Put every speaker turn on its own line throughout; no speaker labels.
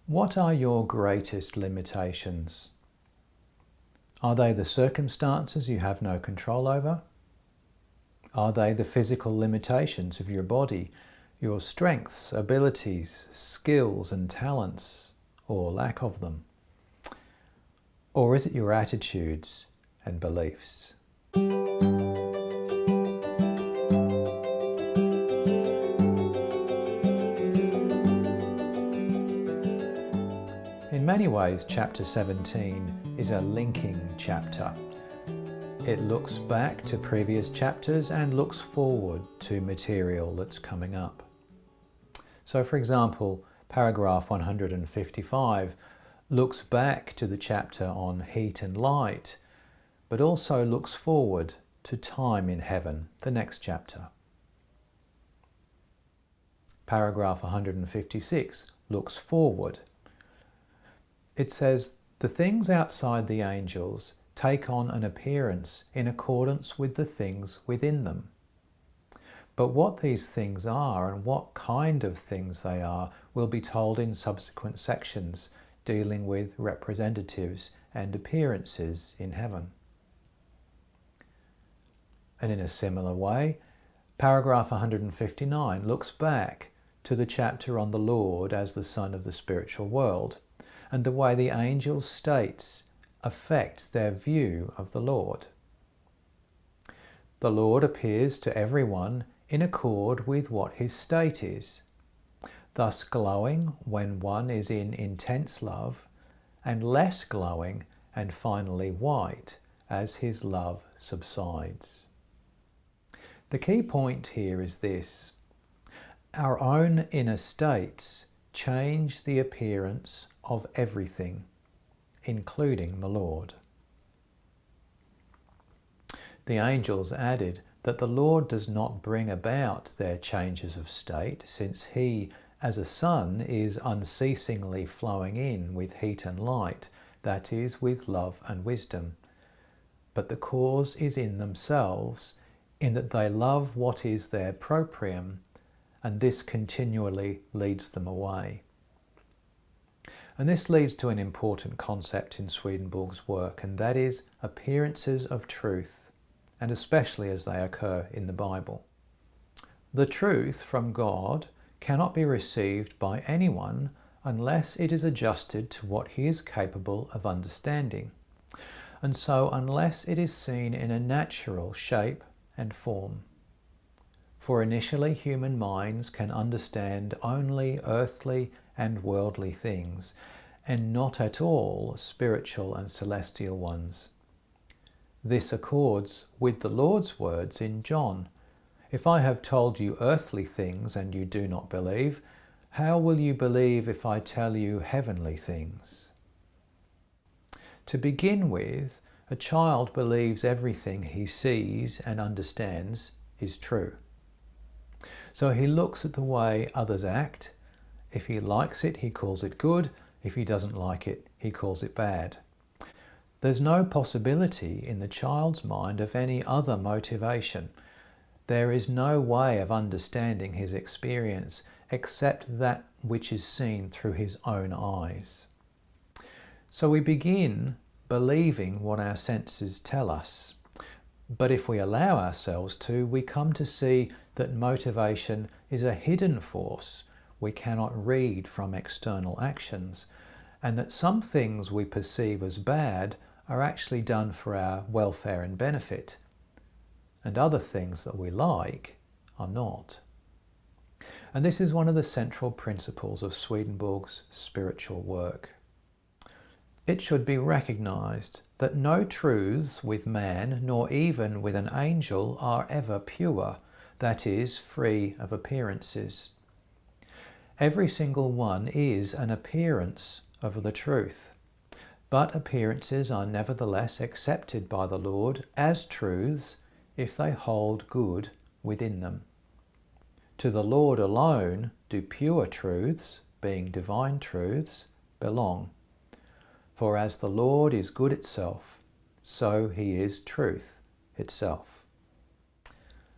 What are your greatest limitations? Are they the circumstances you have no control over? Are they the physical limitations of your body, your strengths, abilities, skills and talents, or lack of them? Or is it your attitudes and beliefs? In many ways, chapter 17 is a linking chapter. It looks back to previous chapters and looks forward to material that's coming up. So, for example, paragraph 155 looks back to the chapter on heat and light, but also looks forward to time in heaven, the next chapter. Paragraph 156 looks forward. It says, the things outside the angels take on an appearance in accordance with the things within them. But what these things are and what kind of things they are will be told in subsequent sections dealing with representatives and appearances in heaven. And in a similar way, paragraph 159 looks back to the chapter on the Lord as the Son of the spiritual world and the way the angels' states affect their view of the Lord. The Lord appears to everyone in accord with what his state is, thus glowing when one is in intense love, and less glowing and finally white as his love subsides. The key point here is this: our own inner states change the appearance of everything, including the Lord. The angels added that the Lord does not bring about their changes of state, since he, as a sun, is unceasingly flowing in with heat and light, that is, with love and wisdom. But the cause is in themselves, in that they love what is their proprium, and this continually leads them away. And this leads to an important concept in Swedenborg's work, and that is appearances of truth, and especially as they occur in the Bible. The truth from God cannot be received by anyone unless it is adjusted to what he is capable of understanding, and so unless it is seen in a natural shape and form. For initially human minds can understand only earthly and worldly things, and not at all spiritual and celestial ones. This accords with the Lord's words in John. If I have told you earthly things and you do not believe, how will you believe if I tell you heavenly things? To begin with, a child believes everything he sees and understands is true. So he looks at the way others act. If he likes it, he calls it good. If he doesn't like it, he calls it bad. There's no possibility in the child's mind of any other motivation. There is no way of understanding his experience except that which is seen through his own eyes. So we begin believing what our senses tell us. But if we allow ourselves to, we come to see that motivation is a hidden force we cannot read from external actions, and that some things we perceive as bad are actually done for our welfare and benefit, and other things that we like are not. And this is one of the central principles of Swedenborg's spiritual work. It should be recognized that no truths with man, nor even with an angel, are ever pure, that is, free of appearances. Every single one is an appearance of the truth, but appearances are nevertheless accepted by the Lord as truths if they hold good within them. To the Lord alone do pure truths, being divine truths, belong. For as the Lord is good itself, so he is truth itself.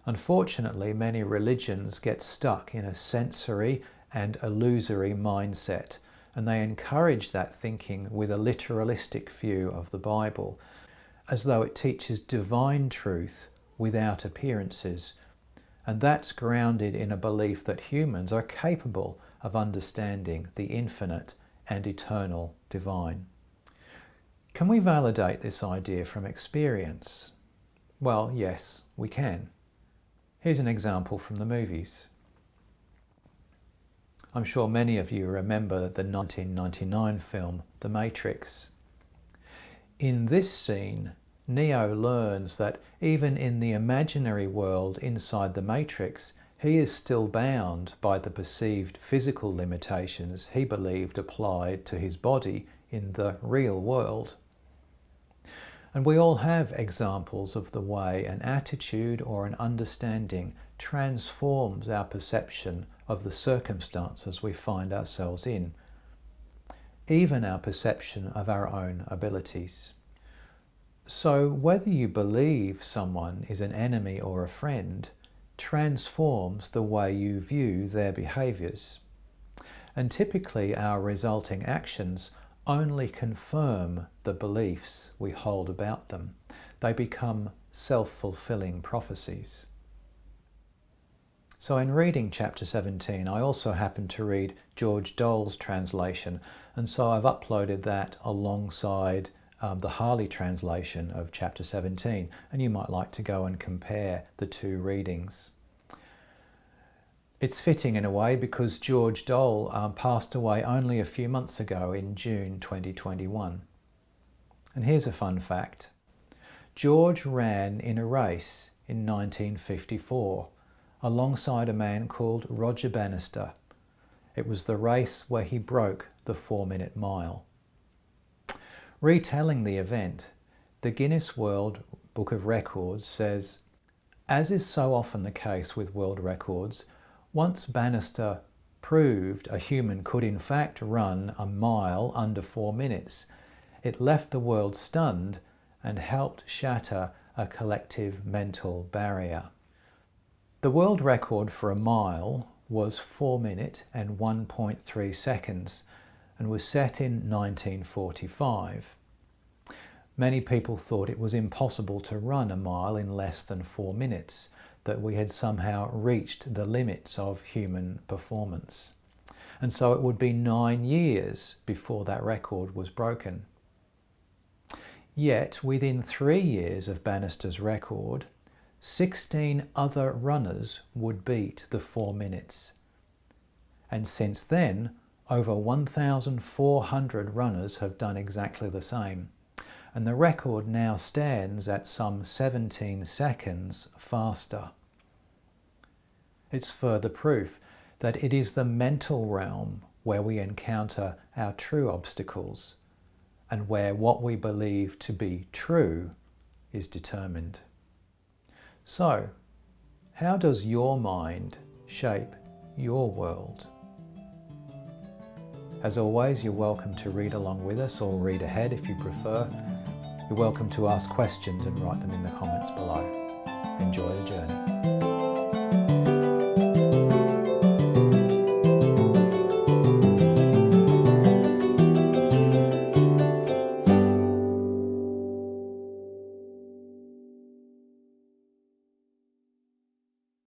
Unfortunately, many religions get stuck in a sensory and illusory mindset and they encourage that thinking with a literalistic view of the Bible, as though it teaches divine truth without appearances. And that's grounded in a belief that humans are capable of understanding the infinite and eternal divine. Can we validate this idea from experience? Well, yes, we can. Here's an example from the movies. I'm sure many of you remember the 1999 film, The Matrix. In this scene, Neo learns that even in the imaginary world inside the Matrix, he is still bound by the perceived physical limitations he believed applied to his body in the real world. And we all have examples of the way an attitude or an understanding transforms our perception of the circumstances we find ourselves in, even our perception of our own abilities. So whether you believe someone is an enemy or a friend transforms the way you view their behaviours. And typically our resulting actions only confirm the beliefs we hold about them. They become self-fulfilling prophecies. So in reading chapter 17, I also happened to read George Dole's translation, and so I've uploaded that alongside the Harley translation of chapter 17, and you might like to go and compare the two readings. It's fitting in a way because George Dole passed away only a few months ago in June 2021. And here's a fun fact. George ran in a race in 1954 alongside a man called Roger Bannister. It was the race where he broke the 4-minute mile. Retelling the event, the Guinness World Book of Records says, as is so often the case with world records, once Bannister proved a human could in fact run a mile under 4 minutes, it left the world stunned and helped shatter a collective mental barrier. The world record for a mile was 4 minutes and 1.3 seconds and was set in 1945. Many people thought it was impossible to run a mile in less than 4 minutes, that we had somehow reached the limits of human performance. And so it would be 9 years before that record was broken. Yet, within 3 years of Bannister's record, 16 other runners would beat the 4 minutes. And since then, over 1,400 runners have done exactly the same. And the record now stands at some 17 seconds faster. It's further proof that it is the mental realm where we encounter our true obstacles and where what we believe to be true is determined. So, how does your mind shape your world? As always, you're welcome to read along with us or read ahead if you prefer. You're welcome to ask questions and write them in the comments below. Enjoy the journey.